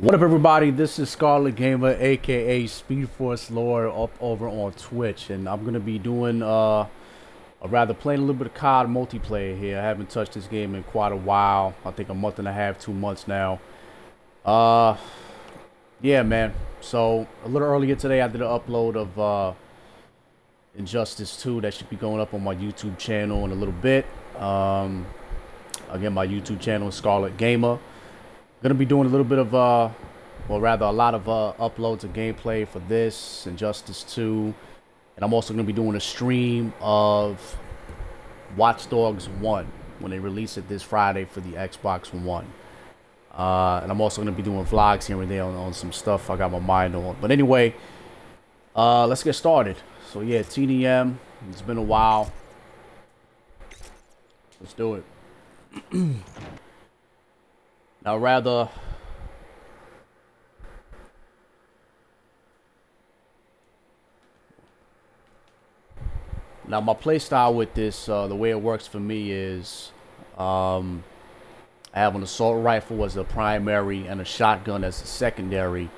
What up, everybody? This is Scarlet Gamer, aka Speed Force Lord, up over on Twitch, and I'm gonna be doing or rather playing a little bit of COD multiplayer here. I haven't touched this game in quite a while. I think a month and a half, 2 months now. Yeah, man. So a little earlier today, I did an upload of Injustice 2 that should be going up on my YouTube channel in a little bit. Again, my YouTube channel is Scarlet Gamer. Gonna be doing a little bit of well, rather a lot of uploads of gameplay for this Injustice 2, and I'm also gonna be doing a stream of Watch Dogs 1 when they release it this Friday for the Xbox One. And I'm also gonna be doing vlogs here and there on some stuff I got my mind on. But anyway, let's get started. So yeah, TDM. It's been a while. Let's do it. Now, my play style with this, the way it works for me is, I have an assault rifle as a primary and a shotgun as a secondary.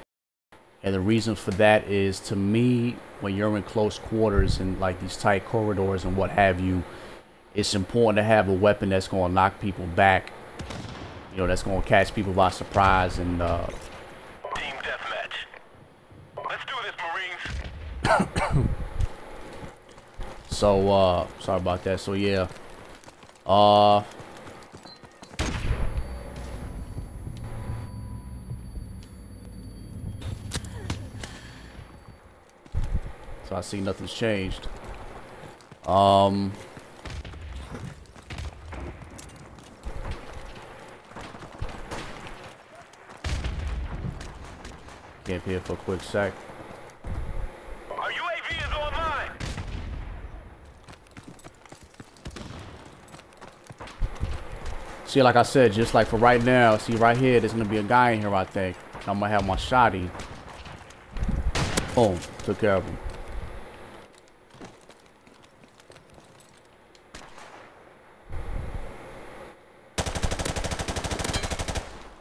And the reason for that is, to me, when you're in close quarters and like these tight corridors and what have you, it's important to have a weapon that's going to knock people back. You know, that's going to catch people by surprise. And Team deathmatch. Let's do this, Marines. so sorry about that. So yeah, so I see nothing's changed. Camp here for a quick sec. Our UAV is online. See, like I said, just like for right now, see right here, there's gonna be a guy in here, I think. I'm gonna have my shotty. Boom, took care of him.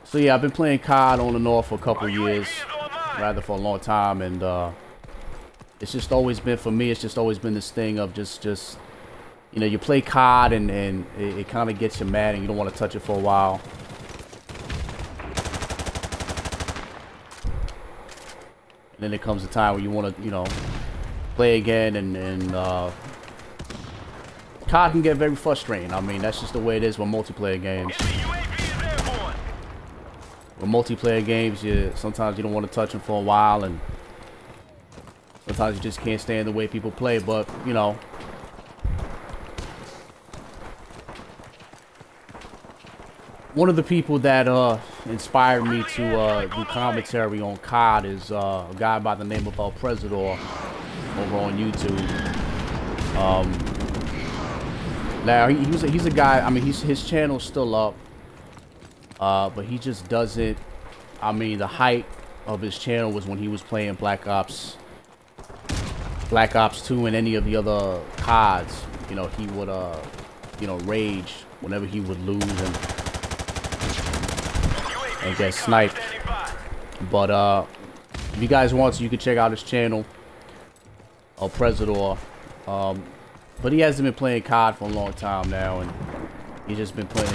So yeah, I've been playing COD on and off for a couple years, rather for a long time, and it's just always been, for me, it's just always been this thing of just you know, you play COD and it kind of gets you mad and you don't want to touch it for a while. And then there comes a time where you want to, you know, play again, and COD can get very frustrating. I mean, that's just the way it is with multiplayer games. With multiplayer games, sometimes you don't want to touch them for a while, and sometimes you just can't stand the way people play. But you know, one of the people that inspired me to do commentary on COD is a guy by the name of Presidor over on YouTube. Now he's a guy. I mean, his channel's still up. But he just doesn't, I mean, the height of his channel was when he was playing Black Ops 2 and any of the other CODs. You know, he would, you know, rage whenever he would lose and get sniped. But, if you guys want to, you can check out his channel, Presidor. But he hasn't been playing COD for a long time now, and he's just been putting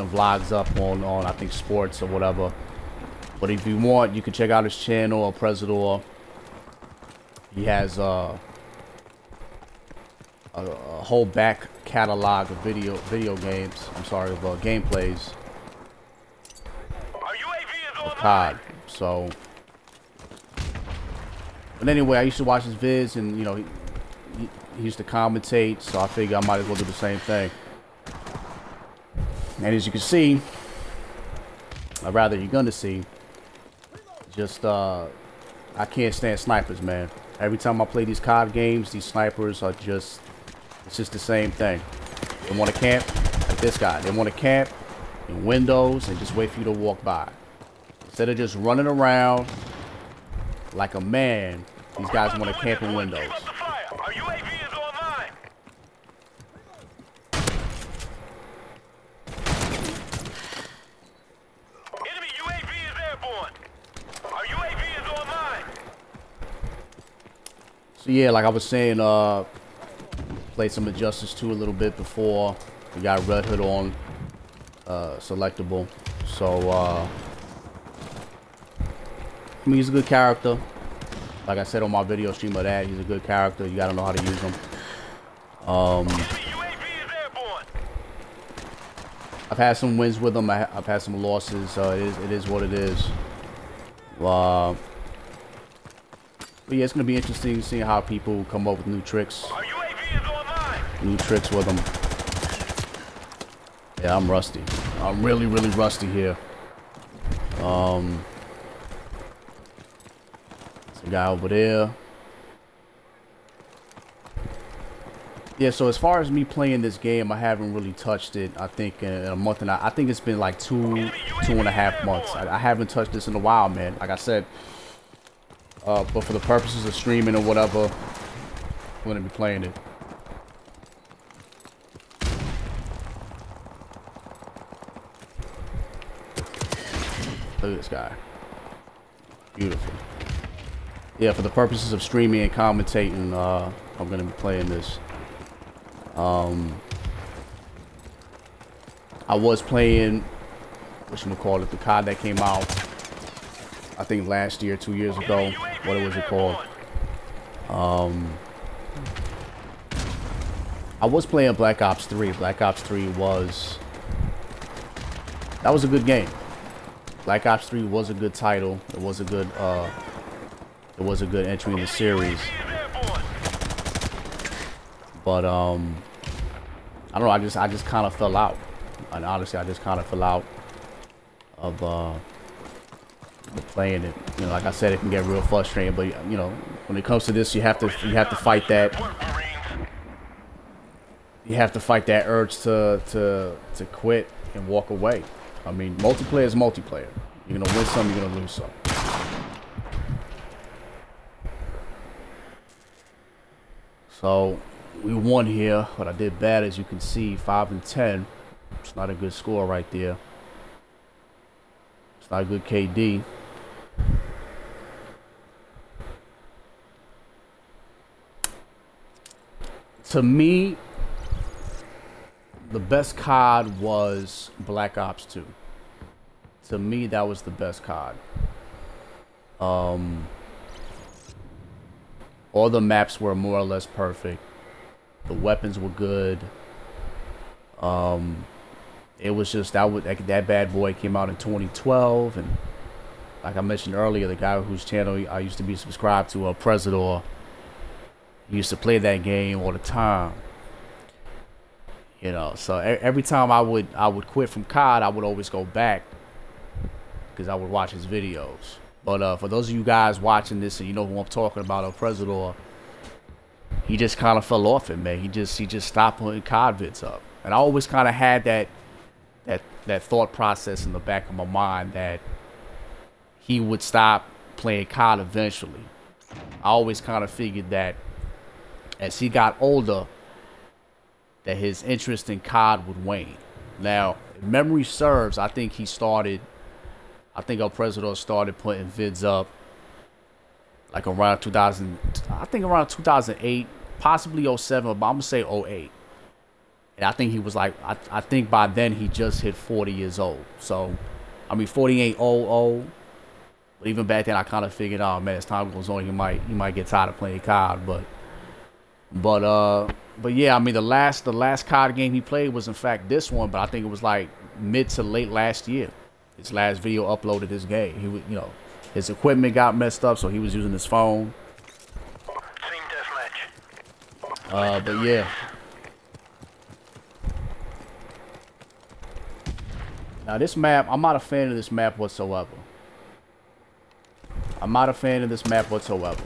vlogs up on I think sports or whatever. But if you want, you can check out his channel, Presidor. He has a whole back catalog of video games. I'm sorry, of gameplays of COD. So, but anyway, I used to watch his vids, and you know, he used to commentate. So I figure I might as well do the same thing. And as you can see, or rather you're gonna see, just I can't stand snipers, man. Every time I play these COD games, these snipers are just, it's just the same thing. They want to camp, like this guy. They want to camp in windows and just wait for you to walk by. Instead of just running around like a man, these guys want to camp in windows. airborne. Our UAV is online. So yeah, like I was saying, played some Injustice 2 a little bit before. We got Red Hood on selectable. So I mean, he's a good character. Like I said on my video stream of that, he's a good character. You gotta know how to use him. UAV is airborne. I've had some wins with him. I've had some losses. It is what it is. But yeah, it's gonna be interesting seeing how people come up with new tricks. Our UAV is online. New tricks with them. Yeah, I'm rusty. I'm really rusty here. There's a guy over there. Yeah, so as far as me playing this game, I haven't really touched it. I think in a month and I think it's been like two and a half months. I haven't touched this in a while, man. Like I said, but for the purposes of streaming or whatever, I'm gonna be playing it. Look at this guy. Beautiful. Yeah, for the purposes of streaming and commentating, I'm gonna be playing this. I was playing, whatchamacallit, the COD that came out, I think last year, 2 years ago. What was it called? I was playing Black Ops 3. Black Ops 3 was, that was a good game. Black Ops 3 was a good title. It was a good entry in the series. But I don't know, I just kind of fell out. And honestly, I just kind of fell out of playing it. You know, like I said, it can get real frustrating, but you know, when it comes to this, you have to fight that. You have to fight that urge to quit and walk away. I mean, multiplayer is multiplayer. You're gonna win some, you're gonna lose some. So we won here, but I did bad, as you can see, 5 and 10. It's not a good score right there. It's not a good KD. To me, the best COD was Black Ops 2. To me, that was the best COD. All the maps were more or less perfect. The weapons were good. It was just that bad boy came out in 2012, and like I mentioned earlier, the guy whose channel I used to be subscribed to, Presidor, he used to play that game all the time. You know, so every time I would quit from COD, I would always go back because I would watch his videos. But for those of you guys watching this and you know who I'm talking about, Presidor, he just kind of fell off it, man. He just stopped putting COD vids up. And I always kind of had that thought process in the back of my mind that he would stop playing COD eventually. I always kind of figured that as he got older, that his interest in COD would wane. Now, if memory serves, I think El Presidor started putting vids up like around 2000, I think around 2008, possibly 07, but I'm gonna say 08. And I think he was like, I think by then he just hit 40 years old. So, I mean, 40 ain't old. But even back then, I kind of figured, oh man, as time goes on, he might get tired of playing COD. But yeah, I mean, the last COD game he played was in fact this one, but I think it was like mid to late last year. His last video uploaded this game. He was, you know, his equipment got messed up, so he was using his phone. Team deathmatch. But yeah. Now this map, I'm not a fan of this map whatsoever. I'm not a fan of this map whatsoever.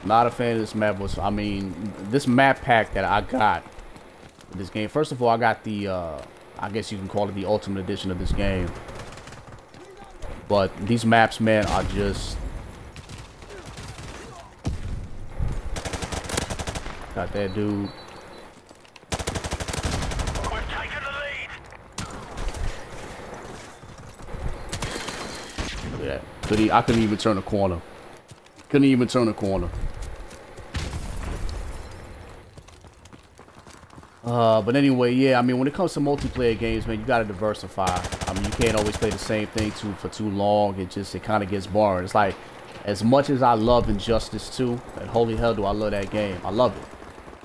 Not a fan of this map whatsoever. I mean, this map pack that I got with this game. First of all, I got the, I guess you can call it the Ultimate Edition of this game. But these maps, man, are just... Got that dude. We're taking the lead. Yeah, I couldn't even turn a corner. Couldn't even turn a corner. But anyway, yeah, I mean, when it comes to multiplayer games, man, you gotta diversify. I mean, you can't always play the same thing for too long. It kind of gets boring. It's like, as much as I love Injustice 2, and holy hell do I love that game. I love it.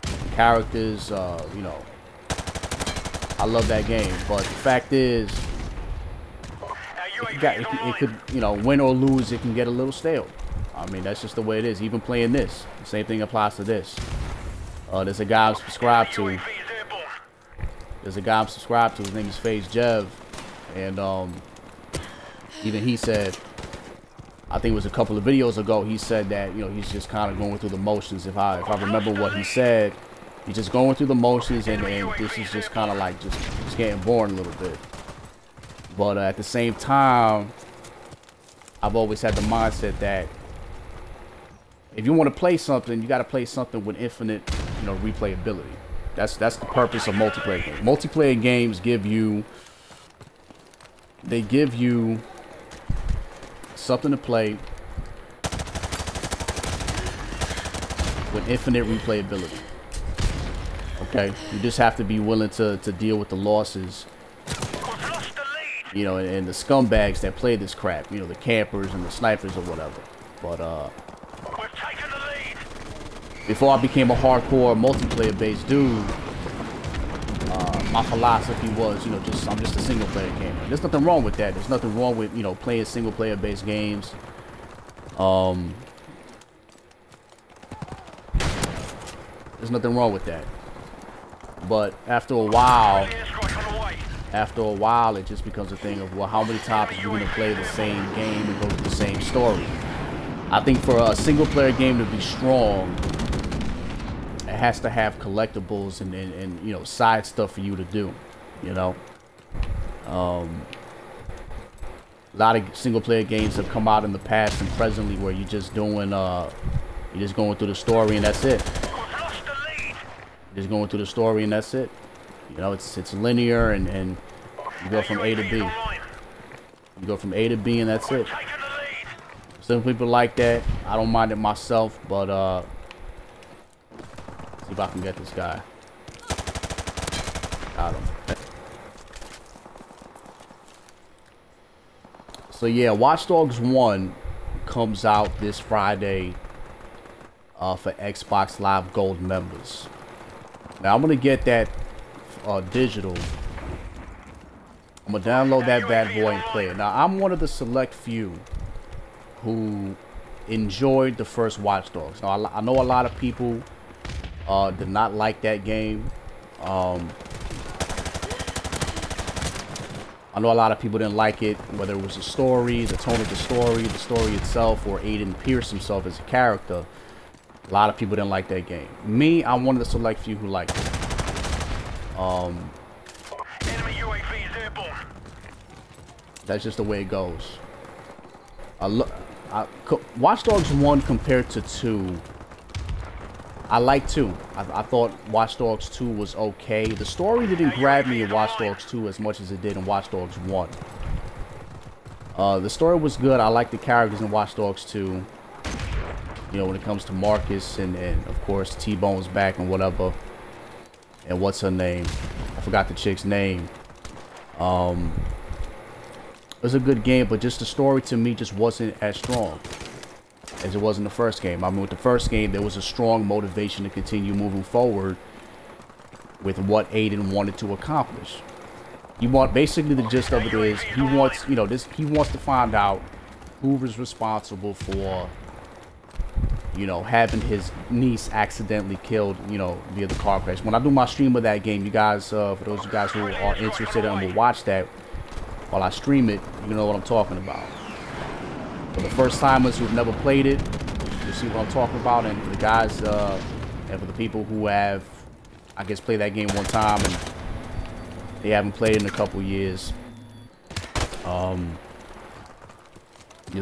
The characters, you know, I love that game. But the fact is, it could, you know, win or lose, it can get a little stale. I mean, that's just the way it is. Even playing this, the same thing applies to this. There's a guy I'm subscribed to. His name is FaZe Jev, and even he said, I think it was a couple of videos ago, he said that, you know, he's just kind of going through the motions. If I remember what he said, he's just going through the motions, and this is just kind of like just getting bored a little bit. But at the same time, I've always had the mindset that if you want to play something, you got to play something with infinite, you know, replayability. That's the purpose of multiplayer games. Multiplayer games give you something to play with infinite replayability. Okay, you just have to be willing to deal with the losses, you know, and the scumbags that play this crap, you know, the campers and the snipers or whatever. But before I became a hardcore multiplayer based dude, my philosophy was, you know, I'm just a single player gamer. There's nothing wrong with that. There's nothing wrong with, you know, playing single player based games. There's nothing wrong with that. But after a while, it just becomes a thing of, well, how many times are you going to play the same game and go through the same story? I think for a single player game to be strong, it has to have collectibles and you know, side stuff for you to do, you know. A lot of single player games have come out in the past and presently where you're just doing you're just going through the story and that's it. Just going through the story and that's it. You know, it's linear and you go from A to B. You go from A to B and that's it. Some people like that. I don't mind it myself, but see if I can get this guy. Got him. So yeah, Watch Dogs 1 comes out this Friday for Xbox Live Gold members. Now I'm gonna get that digital. I'm gonna download that bad boy and play it. Now I'm one of the select few who enjoyed the first Watch Dogs. Now I know a lot of people did not like that game. I know a lot of people didn't like it, whether it was the story, the tone of the story itself, or Aiden Pierce himself as a character. A lot of people didn't like that game. Me, I'm one of the select few who liked it. Enemy UAV is airborne. That's just the way it goes. Watch Dogs 1 compared to 2, I like 2. I thought Watch Dogs 2 was okay. The story didn't grab me in Watch Dogs 2 as much as it did in Watch Dogs 1. The story was good. I like the characters in Watch Dogs 2. You know, when it comes to Marcus and of course T-Bone's back and whatever. And what's her name? I forgot the chick's name. It was a good game, but just the story to me just wasn't as strong as it was in the first game. I mean, with the first game, there was a strong motivation to continue moving forward with what Aiden wanted to accomplish. Basically the gist of it is he wants, you know, he wants to find out who was responsible for, you know, having his niece accidentally killed, you know, via the car crash. When I do my stream of that game, you guys, for those of you guys who are interested and will watch that while I stream it, you know what I'm talking about. For the first timers who've never played it, you'll see what I'm talking about. And for the guys, and for the people who have, I guess, played that game one time and they haven't played it in a couple years, you'll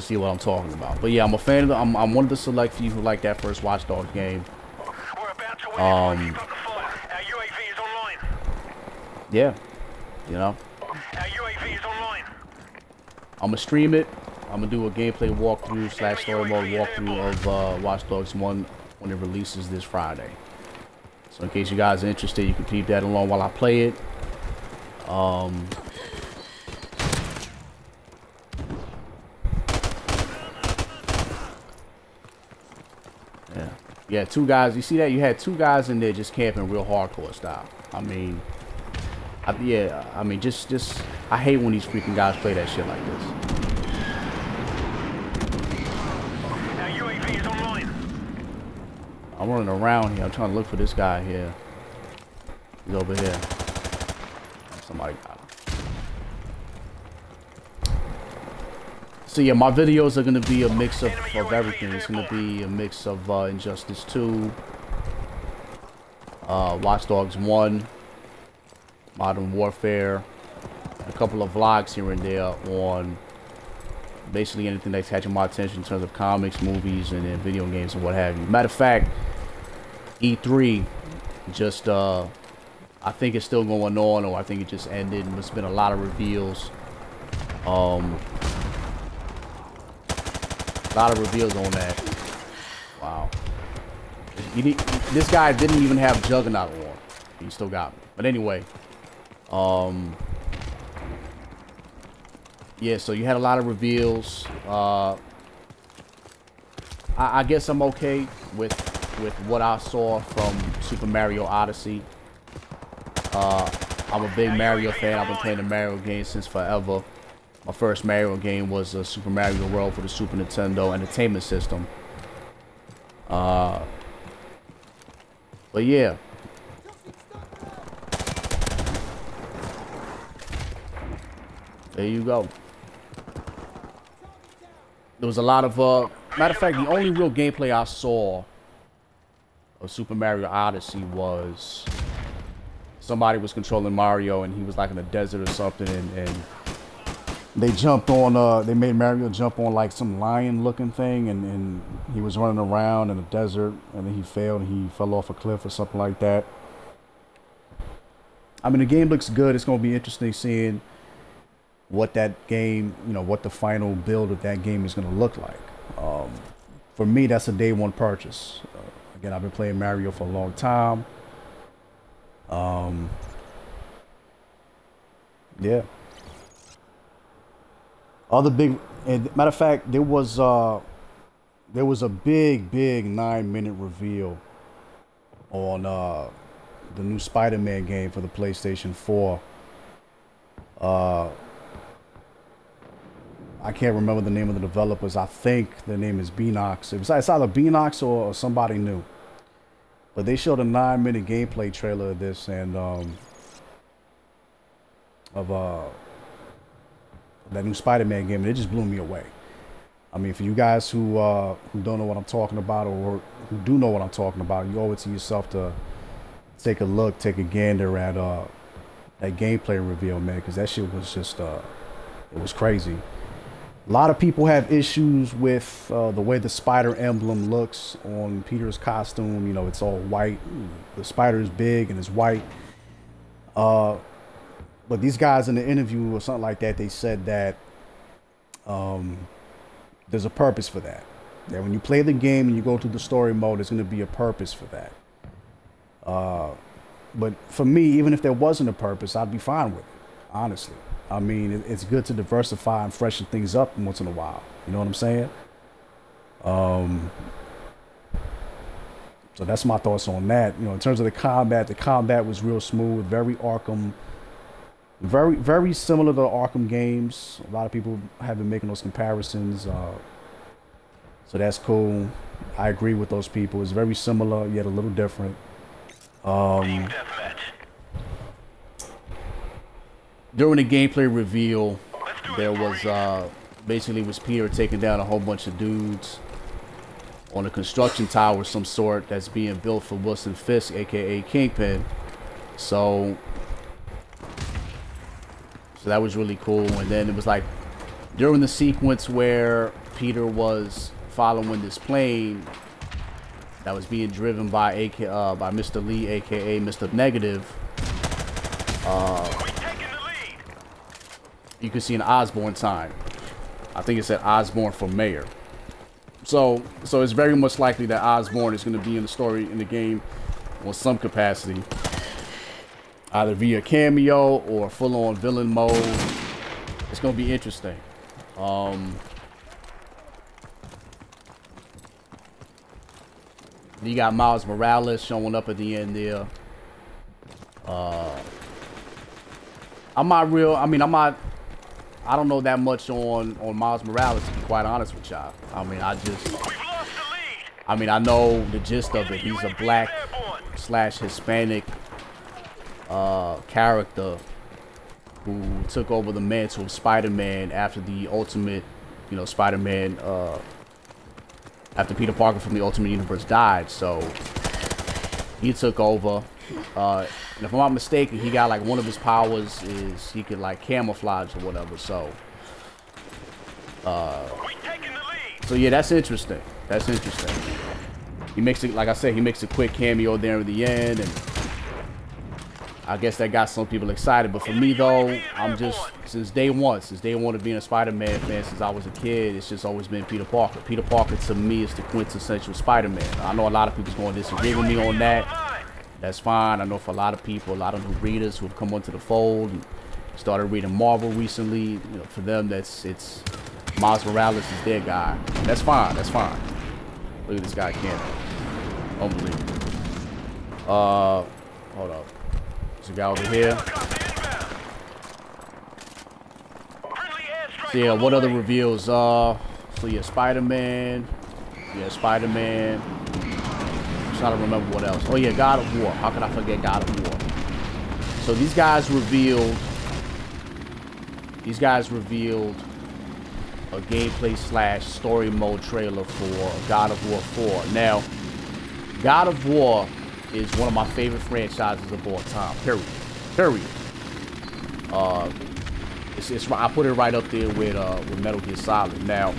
see what I'm talking about. But yeah, I'm a fan of the, I'm one of the select few who like that first Watch Dogs game. We're about to win. Our UAV is online. Yeah, you know. Our UAV is online. I'm gonna stream it. I'm gonna do a gameplay walkthrough / story mode walkthrough of Watch Dogs 1 when it releases this Friday. So in case you guys are interested, you can keep that along while I play it. Yeah, 2 guys. You see that? You had 2 guys in there just camping real hardcore style. I mean, I mean, just I hate when these freaking guys play that shit like this. UAV is online. I'm running around here. I'm trying to look for this guy here. He's over here. Somebody got him. So yeah, my videos are gonna be a mix of everything. It's gonna be a mix of Injustice 2, Watch Dogs 1, Modern Warfare, a couple of vlogs here and there on basically anything that's catching my attention in terms of comics, movies, and then video games and what have you. Matter of fact, E3 just I think it's still going on, or I think it just ended, and there's been a lot of reveals. A lot of reveals on that. Wow. This guy didn't even have Juggernaut on. He still got me. But anyway. Yeah, so you had a lot of reveals. I guess I'm okay with what I saw from Super Mario Odyssey. I'm a big Mario fan. I've been playing the Mario games since forever. My first Mario game was Super Mario World for the Super Nintendo Entertainment System. But yeah. There you go. There was a lot of, matter of fact, the only real gameplay I saw of Super Mario Odyssey was somebody was controlling Mario and he was like in a desert or something, and they jumped on, they made Mario jump on like some lion looking thing, and he was running around in the desert, and then he failed and he fell off a cliff or something like that. I mean, the game looks good. It's going to be interesting seeing what that game, you know, what the final build of that game is going to look like. For me, that's a day one purchase. Again, I've been playing Mario for a long time. Yeah. Other big, and matter of fact, there was a big 9-minute reveal on the new Spider-Man game for the PlayStation 4. I can't remember the name of the developers. I think the name is Beanox. It's either Beanox or somebody new. But they showed a 9-minute gameplay trailer of this, and of that new Spider-Man game, and it just blew me away. I mean, for you guys who don't know what I'm talking about, or who do know what I'm talking about, you owe it to yourself to take a look, take a gander at that gameplay reveal, man, because that shit was just it was crazy. A lot of people have issues with the way the spider emblem looks on Peter's costume. You know, it's all white. The spider is big and it's white. But these guys in the interview or something like that, they said that there's a purpose for that. That when you play the game and you go through the story mode, there's going to be a purpose for that. But for me, even if there wasn't a purpose, I'd be fine with it, honestly. I mean, it's good to diversify and freshen things up once in a while. You know what I'm saying? So that's my thoughts on that. You know, in terms of the combat was real smooth, very Arkham, very similar to the Arkham games. A lot of people have been making those comparisons. So that's cool. I agree with those people. It's very similar, yet a little different. During the gameplay reveal, there was basically was Peter taking down a whole bunch of dudes on a construction tower of some sort that's being built for Wilson Fisk, aka Kingpin. So that was really cool. And then it was like during the sequence where Peter was following this plane that was being driven by Mr. Lee, aka Mr. Negative. You can see an Osborne time. I think it said Osborn for mayor. So it's very much likely that Osborn is going to be in the story in the game in some capacity, either via cameo or full-on villain mode. It's going to be interesting. You got Miles Morales showing up at the end there. I don't know that much on Miles Morales, to be quite honest with y'all. I know the gist of it. He's a black/Hispanic character who took over the mantle of Spider-Man after the Ultimate, Spider-Man, after Peter Parker from the Ultimate Universe died. So he took over. And if I'm not mistaken, he got like one of his powers is he could like camouflage or whatever. So yeah, that's interesting. That's interesting. He makes it, like I said, he makes a quick cameo there at the end, and I guess that got some people excited. But for me though, I'm just, since day one of being a Spider-Man fan since I was a kid, it's just always been Peter Parker. Peter Parker to me is the quintessential Spider-Man. I know a lot of people's going to disagree with me on that. That's fine. I know for a lot of people, a lot of new readers who have come onto the fold and started reading Marvel recently, for them it's Miles Morales is their guy. That's fine. That's fine. Look at this guy, Cannon. Unbelievable. Hold up. There's a guy over here. So yeah, what other reveals? So yeah, Spider-Man. Yeah, Spider-Man. I'm trying to remember what else. Oh yeah, God of War. How can I forget God of War? So these guys revealed a gameplay / story mode trailer for God of War 4. Now, God of War is one of my favorite franchises of all time. Period. I put it right up there with Metal Gear Solid. Now,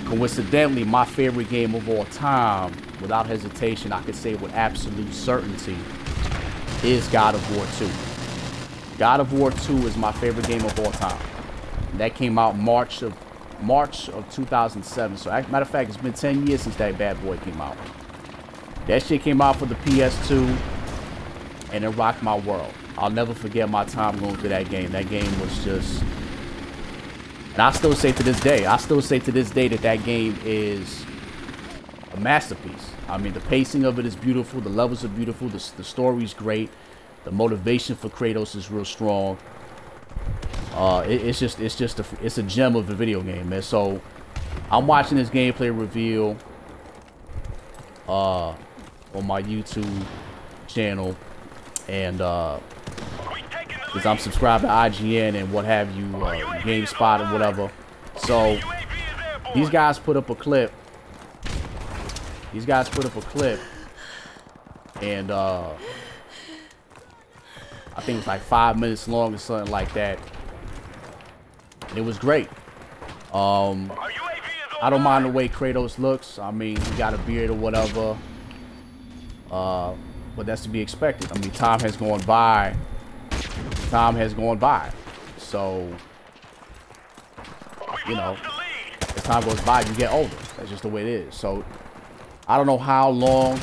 coincidentally, my favorite game of all time, without hesitation, I could say with absolute certainty, is God of War 2. God of War 2 is my favorite game of all time. And that came out March of 2007. So, matter of fact, it's been 10 years since that bad boy came out. That shit came out for the PS2, and it rocked my world. I'll never forget my time going through that game. That game was just... And I still say to this day that that game is a masterpiece. I mean, the pacing of it is beautiful. The levels are beautiful. The story's great. The motivation for Kratos is real strong. It's a gem of a video game, man. So I'm watching this gameplay reveal on my YouTube channel, and because I'm subscribed to IGN and what have you, GameSpot and whatever. So these guys put up a clip. And I think it's like 5 minutes long or something like that. And it was great. I don't mind the way Kratos looks. I mean, he got a beard or whatever. But that's to be expected. I mean, time has gone by. So, as time goes by, you get older. That's just the way it is. So, I don't know how long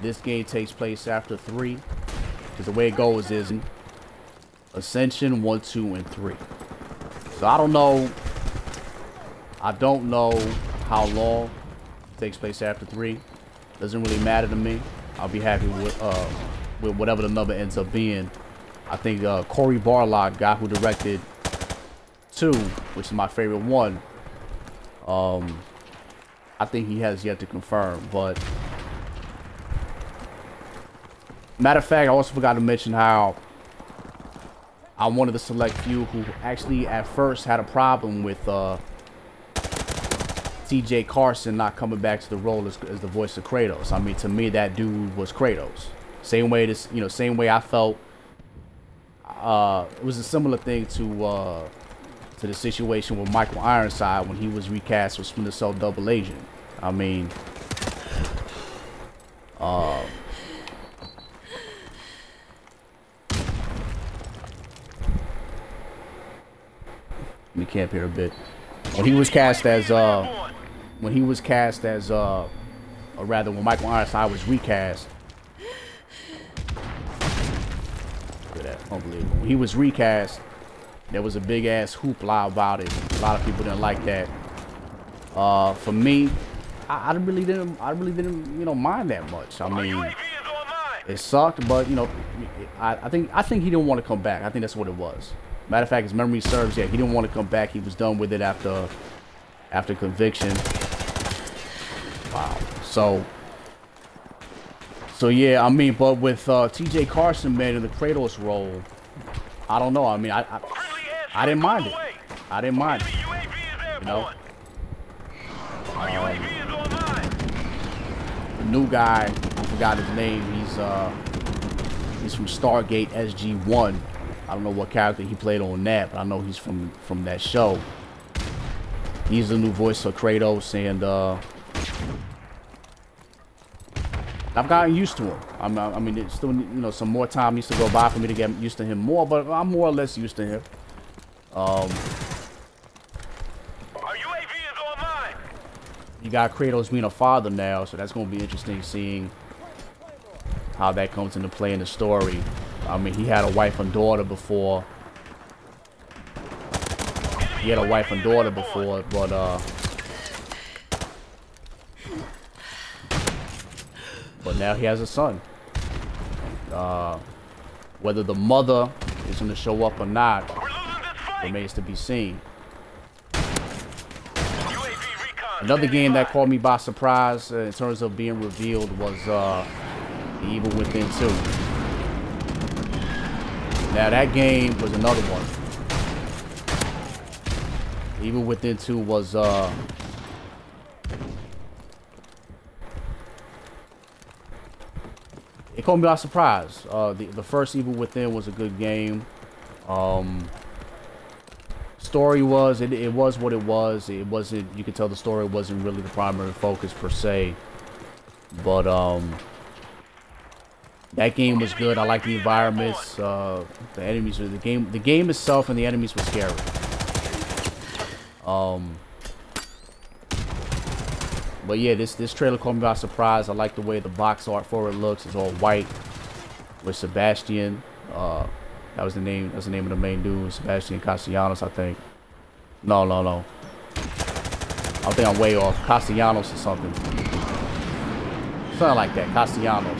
this game takes place after 3. Because the way it goes is Ascension 1, 2, and 3. So, I don't know how long it takes place after 3. Doesn't really matter to me. I'll be happy with whatever the number ends up being. I think Cory Barlog, guy who directed 2, which is my favorite one, I think he has yet to confirm. But matter of fact, I also forgot to mention how I'm one of the select few who actually at first had a problem with TJ Carson not coming back to the role as the voice of Kratos. I mean, to me, that dude was Kratos. Same way I felt. It was a similar thing to the situation with Michael Ironside when he was recast for Splinter Cell Double Agent. I mean, let me camp here a bit. when he was cast as or rather when Michael Ironside was recast. Look at that, unbelievable. When he was recast, there was a big ass hoopla about it. A lot of people didn't like that. For me, I really didn't, you know, mind that much. I mean, it sucked, but you know, I think he didn't want to come back. I think that's what it was. Matter of fact, his memory serves, yeah, he didn't want to come back. He was done with it after conviction. Wow. So yeah, I mean, but with T.J. Carson, man, in the Kratos role, I don't know. I mean, I didn't mind it. I didn't mind it. You know. The new guy, I forgot his name. He's from Stargate SG-1. I don't know what character he played on that, but I know he's from that show. He's the new voice for Kratos, and I've gotten used to him. I mean, it's still, you know, some more time needs to go by for me to get used to him more, but I'm more or less used to him. Our UAV is online. You got Kratos being a father now, so that's going to be interesting seeing how that comes into play in the story. I mean, he had a wife and daughter before. But now he has a son. Whether the mother is going to show up or not remains to be seen. Another game that caught me by surprise in terms of being revealed was The Evil Within 2. Now that game was another one. The Evil Within 2 was it caught me by surprise. The first Evil Within was a good game. Story was it was what it was. It wasn't, you could tell the story wasn't really the primary focus per se. But that game was good. I like the environments. The enemies, the game itself and the enemies were scary. But yeah, this trailer caught me by surprise. I like the way the box art for it looks. It's all white with Sebastian. That was the name. That's the name of the main dude, Sebastian Castellanos, I think. No. I think I'm way off. Castellanos or something. Something like that. Castellanos.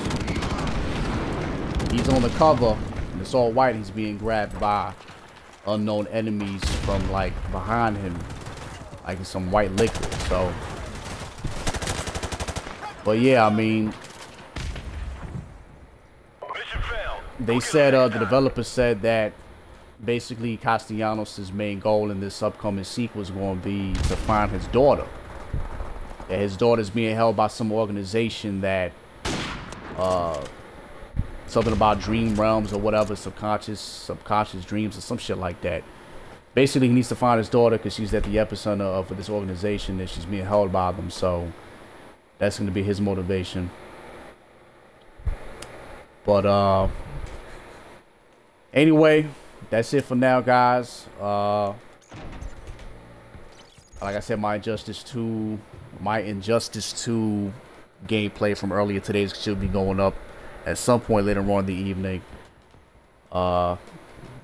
He's on the cover, and it's all white. He's being grabbed by unknown enemies from like behind him, like some white liquid. So, but yeah, I mean, they said the developer said that basically Castellanos' main goal in this upcoming sequel is going to be to find his daughter. That his daughter's being held by some organization that something about dream realms or whatever, subconscious dreams or some shit like that. Basically, he needs to find his daughter because she's at the epicenter of this organization and she's being held by them. So that's going to be his motivation. But anyway, that's it for now, guys. Like I said, my Injustice 2 gameplay from earlier today should be going up at some point later on in the evening. It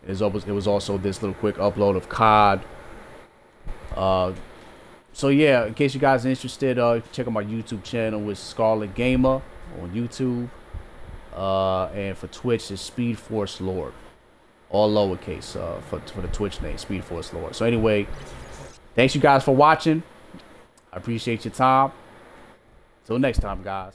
was also this little quick upload of COD. So yeah, in case you guys are interested, check out my YouTube channel with Scarlet Gamer on YouTube. And for Twitch, it's Speed Force Lord, all lowercase for the Twitch name, Speed Force Lord. So anyway, thanks you guys for watching. I appreciate your time. Till next time, guys.